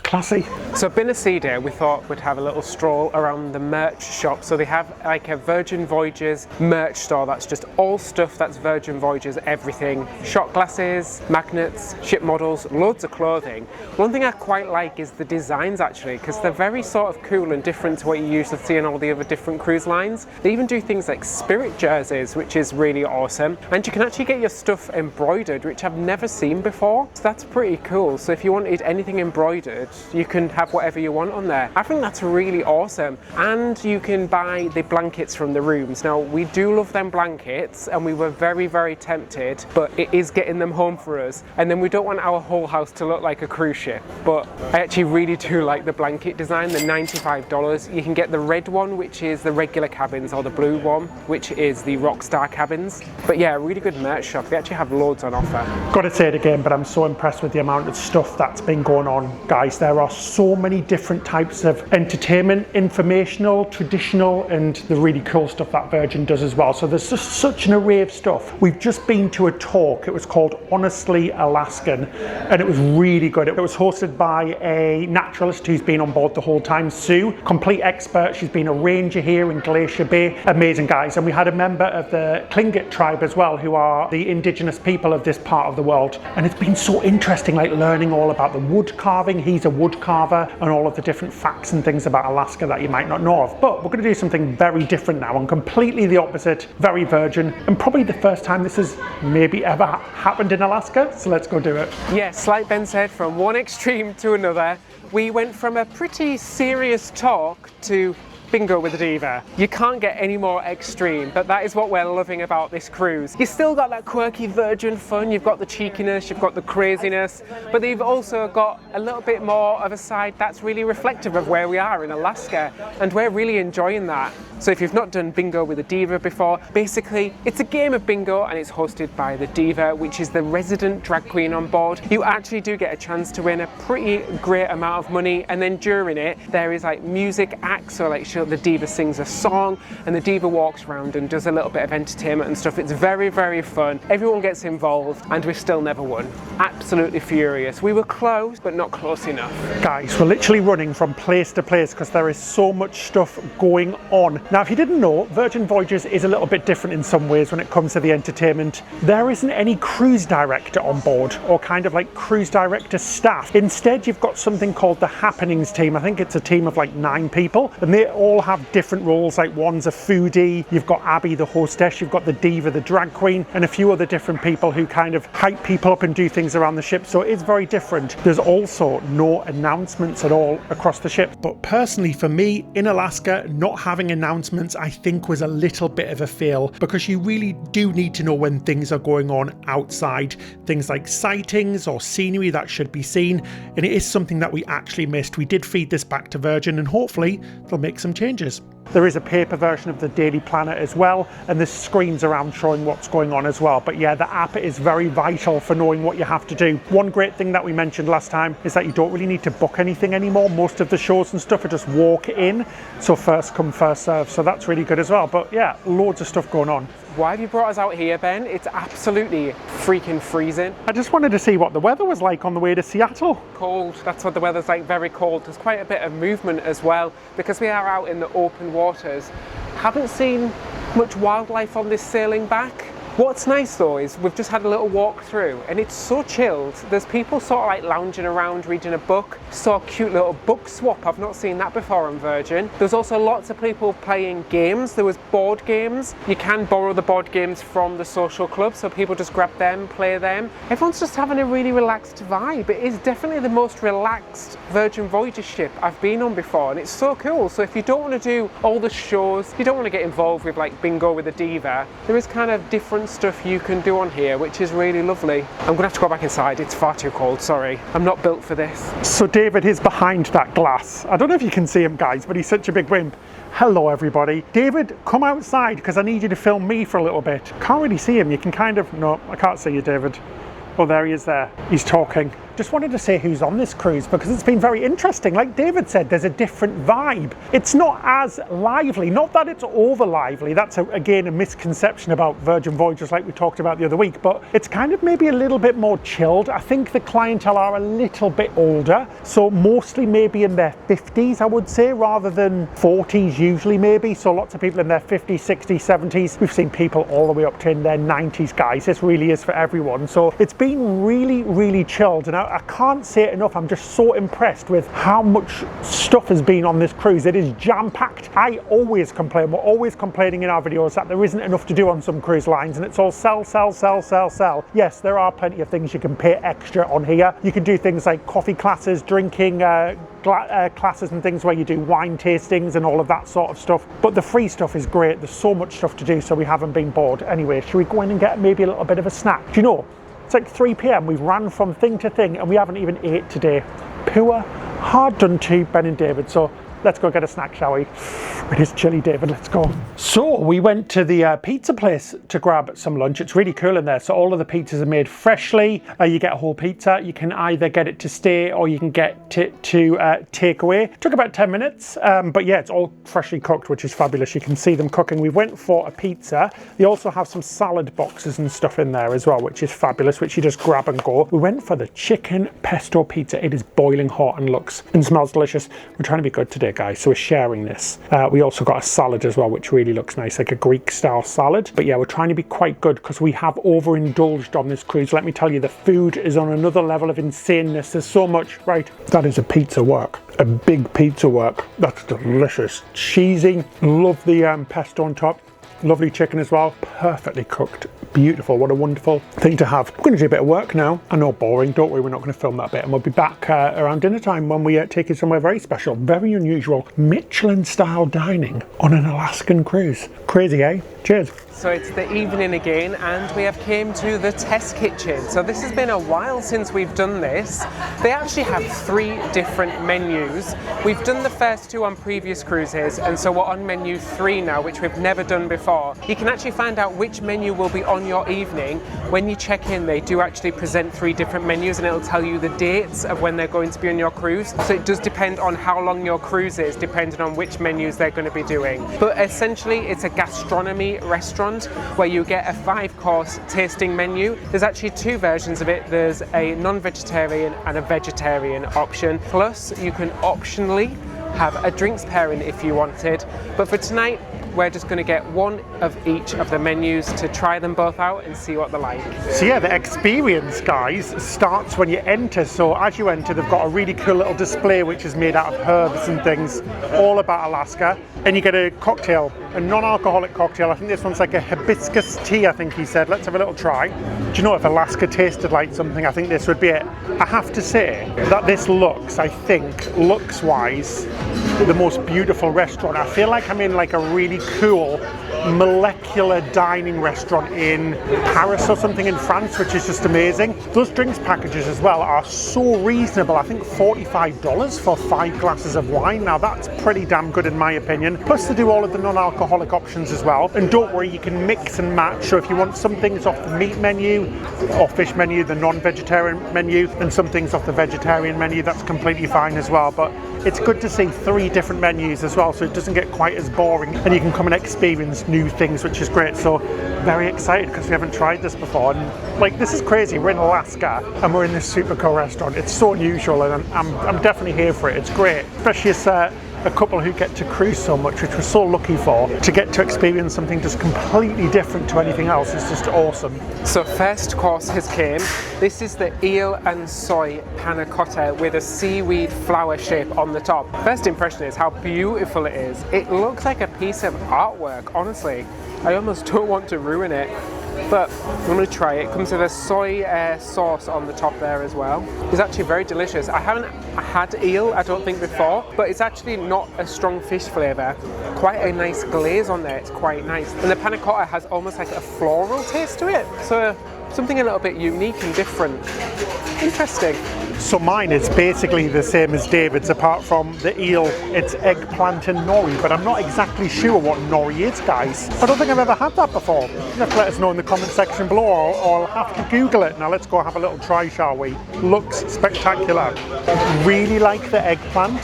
Classy. So been a sea day, we thought we'd have a little stroll around the merch shop. So they have like a Virgin Voyages merch store that's just all stuff that's Virgin Voyages, everything. Shot glasses, magnets, ship models, loads of clothing. One thing I quite like is the designs actually, because they're very sort of cool and different to what you usually see on all the other different cruise lines. They even do things like spirit jerseys, which is really awesome. And you can actually get your stuff embroidered, which I've never seen before. So that's pretty cool. So if you wanted anything embroidered, clothes. You can have whatever you want on there. I think that's really awesome. And you can buy the blankets from the rooms. Now, we do love them blankets and we were very, very tempted, but it is getting them home for us. And then we don't want our whole house to look like a cruise ship. But I actually really do like the blanket design, the $95. You can get the red one, which is the regular cabins, or the blue one, which is the Rockstar cabins. But yeah, really good merch shop. They actually have loads on offer. Gotta say it again, but I'm so impressed with the amount of stuff that's been going on, guys. There are so many different types of entertainment, informational, traditional, and the really cool stuff that Virgin does as well. So there's just such an array of stuff. We've just been to a talk. It was called Honestly Alaskan, and it was really good. It was hosted by a naturalist who's been on board the whole time, Sue, complete expert. She's been a ranger here in Glacier Bay. Amazing, guys. And we had a member of the Tlingit tribe as well, who are the indigenous people of this part of the world. And it's been so interesting, like learning all about the wood carving. He's a wood carver, and all of the different facts and things about Alaska that you might not know of. But we're going to do something very different now and completely the opposite, very Virgin, and probably the first time this has maybe ever happened in Alaska. So let's go do it. Yes, like Ben said, from one extreme to another, we went from a pretty serious talk to bingo with a diva. You can't get any more extreme, but that is what we're loving about this cruise. You still got that quirky Virgin fun, you've got the cheekiness, you've got the craziness, but you've also got a little bit more of a side that's really reflective of where we are in Alaska, and we're really enjoying that. So if you've not done bingo with a diva before, basically it's a game of bingo and it's hosted by the diva, which is the resident drag queen on board. You actually do get a chance to win a pretty great amount of money, and then during it there is like music acts, so like the diva sings a song and the diva walks around and does a little bit of entertainment and stuff. It's very, very fun. Everyone gets involved, and we still never won. Absolutely furious. We were close, but not close enough. Guys, we're literally running from place to place because there is so much stuff going on. Now, if you didn't know, Virgin Voyages is a little bit different in some ways when it comes to the entertainment. There isn't any cruise director on board, or kind of like cruise director staff. Instead, you've got something called the Happenings team. I think it's a team of like 9 people, and they all have different roles. Like one's a foodie, you've got Abby the hostess, you've got the diva the drag queen, and a few other different people who kind of hype people up and do things around the ship. So it's very different. There's also no announcements at all across the ship. But personally for me, in Alaska, not having announcements I think was a little bit of a fail, because you really do need to know when things are going on outside. Things like sightings or scenery that should be seen, and it is something that we actually missed. We did feed this back to Virgin, and hopefully they'll make some changes. There is a paper version of the Daily Planner as well, and there's screens around showing what's going on as well. But yeah, the app is very vital for knowing what you have to do. One great thing that we mentioned last time is that you don't really need to book anything anymore. Most of the shows and stuff are just walk in, so first come, first serve. So that's really good as well. But yeah, loads of stuff going on. Why have you brought us out here, Ben? It's absolutely freaking freezing. I just wanted to see what the weather was like on the way to Seattle. Cold, that's what the weather's like, very cold. There's quite a bit of movement as well, because we are out in the open waters. Haven't seen much wildlife on this sailing back. What's nice though is we've just had a little walk through and it's so chilled. There's people sort of like lounging around reading a book. Saw a cute little book swap. I've not seen that before on Virgin. There's also lots of people playing games. There was board games. You can borrow the board games from the social club, so people just grab them, play them. Everyone's just having a really relaxed vibe. It is definitely the most relaxed Virgin Voyages ship I've been on before, and it's so cool. So if you don't want to do all the shows, you don't want to get involved with like bingo with a diva, there is kind of different stuff you can do on here, which is really lovely. I'm gonna have to go back inside. It's far too cold, sorry. I'm not built for this. So David is behind that glass. I don't know if you can see him, guys, but he's such a big wimp. Hello everybody. David, come outside because I need you to film me for a little bit. Can't really see him. You can kind of, no, I can't see you, David. Oh, there he is there. He's talking. Just wanted to say who's on this cruise because it's been very interesting. Like David said, there's a different vibe. It's not as lively, not that it's over lively. That's again a misconception about Virgin Voyages like we talked about the other week, but it's kind of maybe a little bit more chilled. I think the clientele are a little bit older, so mostly maybe in their 50s, I would say, rather than 40s usually maybe. So lots of people in their 50s, 60s, 70s. We've seen people all the way up to in their 90s, guys. This really is for everyone. So it's been really, really chilled. And I can't say it enough, I'm just so impressed with how much stuff has been on this cruise. It is jam-packed. I always complain, we're always complaining in our videos that there isn't enough to do on some cruise lines, and it's all sell, sell, sell, sell, sell. Yes, there are plenty of things you can pay extra on here. You can do things like coffee classes, drinking classes and things where you do wine tastings and all of that sort of stuff. But the free stuff is great. There's so much stuff to do, so we haven't been bored. Anyway, should we go in and get maybe a little bit of a snack? Do you know, it's like 3 p.m. We've ran from thing to thing and we haven't even ate today. Poor, hard done to Ben and David. So let's go get a snack, shall we? It is chilly, David, let's go. So we went to the pizza place to grab some lunch. It's really cool in there. So all of the pizzas are made freshly. You get a whole pizza. You can either get it to stay or you can get it to take away. Took about 10 minutes, but yeah, it's all freshly cooked, which is fabulous. You can see them cooking. We went for a pizza. They also have some salad boxes and stuff in there as well, which is fabulous, which you just grab and go. We went for the chicken pesto pizza. It is boiling hot and looks and smells delicious. We're trying to be good today, guys, so we're sharing this. We also got a salad as well, which really looks nice, like a Greek style salad. But yeah, we're trying to be quite good because we have overindulged on this cruise. Let me tell you, the food is on another level of insaneness. There's so much. Right, that is a pizza work, a big pizza work. That's delicious, cheesy. Love the pesto on top. Lovely chicken as well, perfectly cooked, beautiful. What a wonderful thing to have. We're going to do a bit of work now. I know, boring, don't worry, we're not going to film that bit, and we'll be back around dinner time when we take you somewhere very special, very unusual, Michelin style dining on an Alaskan cruise. Crazy, eh? Cheers. So it's the evening again and we have came to the test kitchen. So this has been a while since we've done this. They actually have 3 different menus. We've done the first 2 on previous cruises, and so we're on menu 3 now, which we've never done before. You can actually find out which menu will be on your evening. When you check in, they do actually present 3 different menus and it'll tell you the dates of when they're going to be on your cruise. So it does depend on how long your cruise is, depending on which menus they're going to be doing. But essentially it's a gastronomy restaurant where you get a 5-course tasting menu. There's actually 2 versions of it. There's a non-vegetarian and a vegetarian option. Plus you can optionally have a drinks pairing if you wanted. But for tonight, we're just going to get 1 of each of the menus to try them both out and see what they're like. So yeah, the experience, guys, starts when you enter. So as you enter, they've got a really cool little display which is made out of herbs and things, all about Alaska. And you get a cocktail, a non-alcoholic cocktail. I think this one's like a hibiscus tea, I think he said. Let's have a little try. Do you know, if Alaska tasted like something, I think this would be it. I have to say that this looks, I think, looks-wise, the most beautiful restaurant. I feel like I'm in like a really cool molecular dining restaurant in Paris or something in France, which is just amazing. Those drinks packages as well are so reasonable. I think $45 for 5 glasses of wine. Now that's pretty damn good in my opinion. Plus they do all of the non-alcoholic options as well. And don't worry, you can mix and match. So if you want some things off the meat menu or fish menu, the non-vegetarian menu, and some things off the vegetarian menu, that's completely fine as well. But it's good to see 3 different menus as well, so it doesn't get quite as boring and you can come and experience new things, which is great. So very excited because we haven't tried this before, and like, this is crazy. We're in Alaska and we're in this super cool restaurant. It's so unusual and I'm definitely here for it. It's great, especially as a couple who get to cruise so much, which we're so lucky for, to get to experience something just completely different to anything else. It's just awesome. So first course has came. This is the eel and soy panna cotta with a seaweed flower shape on the top. First impression is how beautiful it is. It looks like a piece of artwork, honestly. I almost don't want to ruin it, but I'm going to try it. It comes with a soy sauce on the top there as well. It's actually very delicious. I haven't had eel, I don't think, before, but it's actually not a strong fish flavour. Quite a nice glaze on there, it's quite nice. And the panna cotta has almost like a floral taste to it, so something a little bit unique and different. Interesting. So mine is basically the same as David's, apart from the eel, it's eggplant and nori, but I'm not exactly sure what nori is, guys. I don't think I've ever had that before. You have to let us know in the comment section below, or I'll have to Google it. Now let's go have a little try, shall we? Looks spectacular. Really like the eggplant,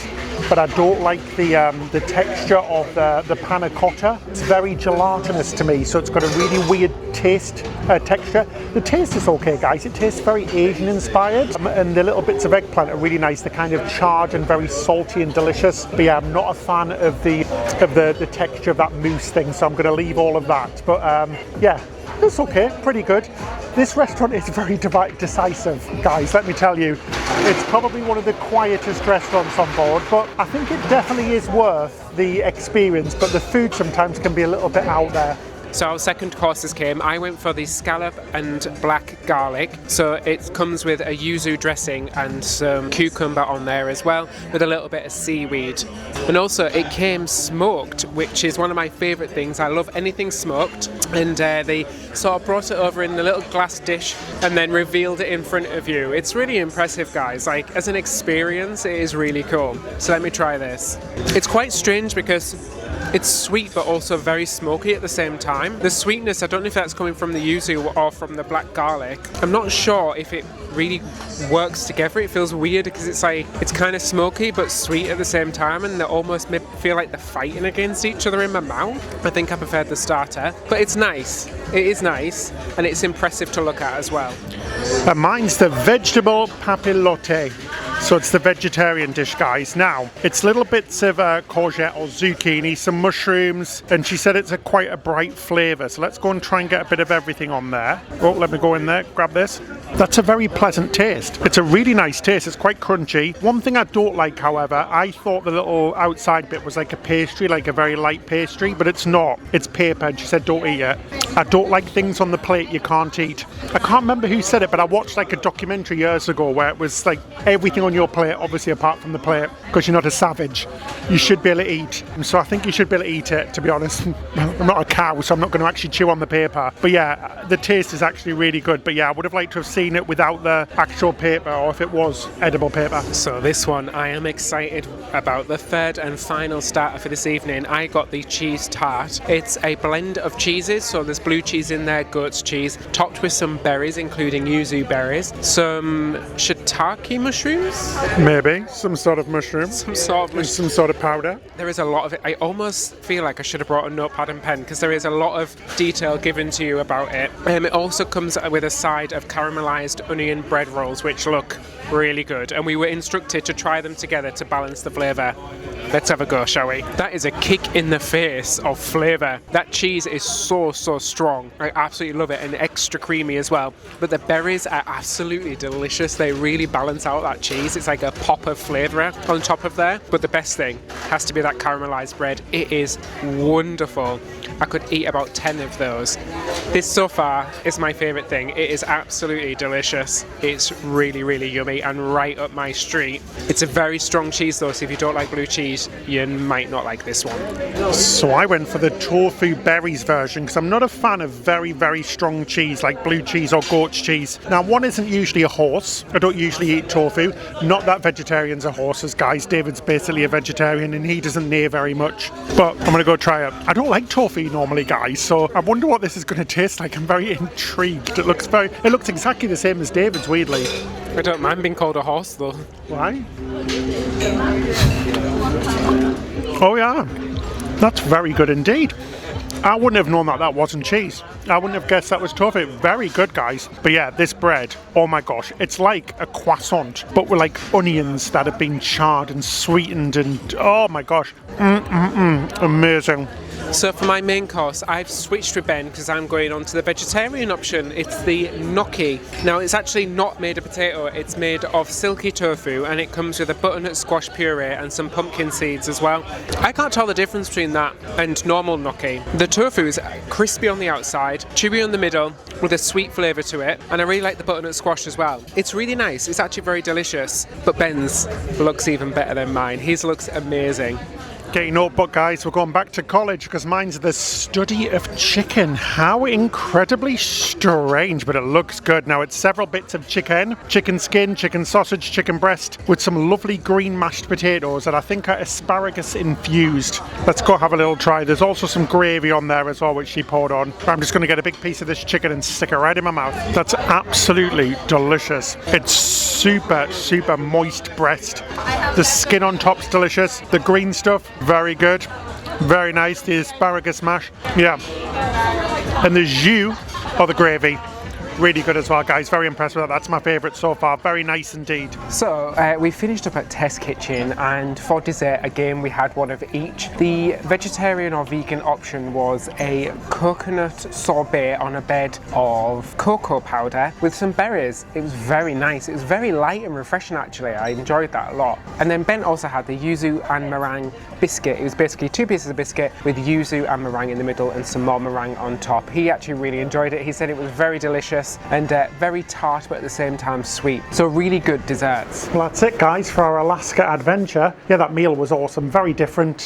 but I don't like the texture of the panna cotta. It's very gelatinous to me, so it's got a really weird taste, texture. The taste is okay, guys. It tastes very Asian inspired, and the little bits of eggplant are really nice. They're kind of charred and very salty and delicious. But yeah, I'm not a fan of the texture of that mousse thing, so I'm going to leave all of that. But yeah, It's okay, pretty good. This restaurant is very decisive, guys, let me tell you. It's probably one of the quietest restaurants on board, but I think it definitely is worth the experience, but the food sometimes can be a little bit out there. So our second courses came. I went for the scallop and black garlic. So it comes with a yuzu dressing and some cucumber on there as well, with a little bit of seaweed. And also it came smoked, which is one of my favourite things. I love anything smoked. And they sort of brought it over in a little glass dish and then revealed it in front of you. It's really impressive, guys. Like, as an experience, it is really cool. So let me try this. It's quite strange because it's sweet but also very smoky at the same time. The sweetness, I don't know if that's coming from the yuzu or from the black garlic. I'm not sure if it really works together. It feels weird because it's like, it's kind of smoky but sweet at the same time, and they almost feel like they're fighting against each other in my mouth. I think I preferred the starter, but it's nice. It is nice, and it's impressive to look at as well. Mine's the vegetable papillote. So it's the vegetarian dish, guys. Now, it's little bits of courgette or zucchini, some mushrooms, and she said it's quite a bright flavour. So let's go and try and get a bit of everything on there. Oh, let me go in there, grab this. That's a very pleasant taste. It's a really nice taste. It's quite crunchy. One thing I don't like, however, I thought the little outside bit was like a pastry, like a very light pastry, but it's not. It's paper, and she said don't eat it. I don't like things on the plate you can't eat. I can't remember who said it, but I watched like a documentary years ago where it was like everything on your plate, obviously apart from the plate, because you're not a savage, you should be able to eat. And so I think you should be able to eat it, to be honest. I'm not a cow, so I'm not going to actually chew on the paper. But yeah, the taste is actually really good. But yeah, I would have liked to have seen it without the actual paper, or if it was edible paper. So this one, I am excited about. The third and final starter for this evening. I got the cheese tart. It's a blend of cheeses, so there's blue cheese in there, goat's cheese, topped with some berries, including yuzu berries, some shiitake mushrooms, maybe some sort of mushroom, some sort of powder. There is a lot of it. I almost feel like I should have brought a notepad and pen because there is a lot of detail given to you about it. It also comes with a side of caramelized onion bread rolls, which look really good, and we were instructed to try them together to balance the flavour. Let's have a go, shall we? That is a kick in the face of flavour. That cheese is so strong. I absolutely love it, and extra creamy as well. But the berries are absolutely delicious. They really balance out that cheese. It's like a pop of flavour on top of there. But the best thing has to be that caramelised bread. It is wonderful. I could eat about 10 of those. This so far is my favourite thing. It is absolutely delicious. It's really yummy and right up my street. It's a very strong cheese though, so if you don't like blue cheese, you might not like this one. So I went for the tofu berries version because I'm not a fan of very strong cheese like blue cheese or goat's cheese. Now, one isn't usually a horse. I don't usually eat tofu. Not that vegetarians are horses, guys. David's basically a vegetarian and he doesn't neigh very much. But I'm going to go try it. I don't like tofu normally, guys, so I wonder what this is going to taste like. I'm very intrigued. It looks exactly the same as David's, weirdly. I don't mind being called a horse though. Why? Oh yeah, that's very good indeed. I wouldn't have known that wasn't cheese. I wouldn't have guessed that was tofu. Very good, guys. But yeah, this bread, oh my gosh, it's like a croissant, but with like onions that have been charred and sweetened, and oh my gosh, amazing. So for my main course, I've switched with Ben because I'm going on to the vegetarian option. It's the gnocchi. Now, it's actually not made of potato. It's made of silky tofu, and it comes with a butternut squash puree and some pumpkin seeds as well. I can't tell the difference between that and normal gnocchi. The tofu is crispy on the outside, chewy on the middle, with a sweet flavour to it, and I really like the butternut squash as well. It's really nice. It's actually very delicious, but Ben's looks even better than mine. His looks amazing. Get your notebook, guys, we're going back to college because mine's the study of chicken. How incredibly strange, but it looks good. Now, it's several bits of chicken skin, chicken sausage, chicken breast, with some lovely green mashed potatoes that I think are asparagus infused. Let's go have a little try. There's also some gravy on there as well, which she poured on. I'm just going to get a big piece of this chicken and stick it right in my mouth. That's absolutely delicious. It's super moist breast. The skin on top's delicious. The green stuff, very good, very nice. The asparagus mash, yeah, and the jus or the gravy, Really good as well, guys. Very impressed with that. That's my favourite so far. Very nice indeed. So we finished up at Test Kitchen, and for dessert again we had one of each. The vegetarian or vegan option was a coconut sorbet on a bed of cocoa powder with some berries. It was very nice. It was very light and refreshing actually. I enjoyed that a lot. And then Ben also had the yuzu and meringue biscuit. It was basically 2 pieces of biscuit with yuzu and meringue in the middle and some more meringue on top. He actually really enjoyed it. He said it was very delicious and very tart but at the same time sweet. So really good desserts. Well, that's it, guys, for our Alaska adventure. Yeah, that meal was awesome. Very different,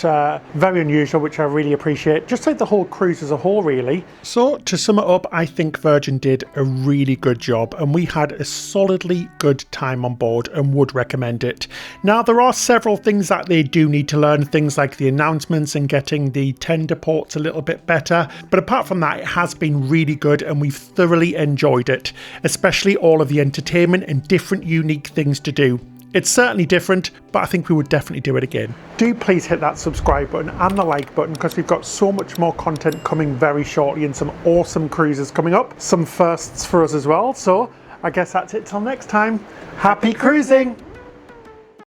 very unusual, which I really appreciate. Just like the whole cruise as a whole, really. So, to sum it up, I think Virgin did a really good job and we had a solidly good time on board and would recommend it. Now, there are several things that they do need to learn, things like the announcements and getting the tender ports a little bit better. But apart from that, it has been really good and we've thoroughly enjoyed it, especially all of the entertainment and different unique things to do. It's certainly different, but I think we would definitely do it again. Do please hit that subscribe button and the like button because we've got so much more content coming very shortly and some awesome cruises coming up. Some firsts for us as well. So I guess that's it till next time. Happy cruising!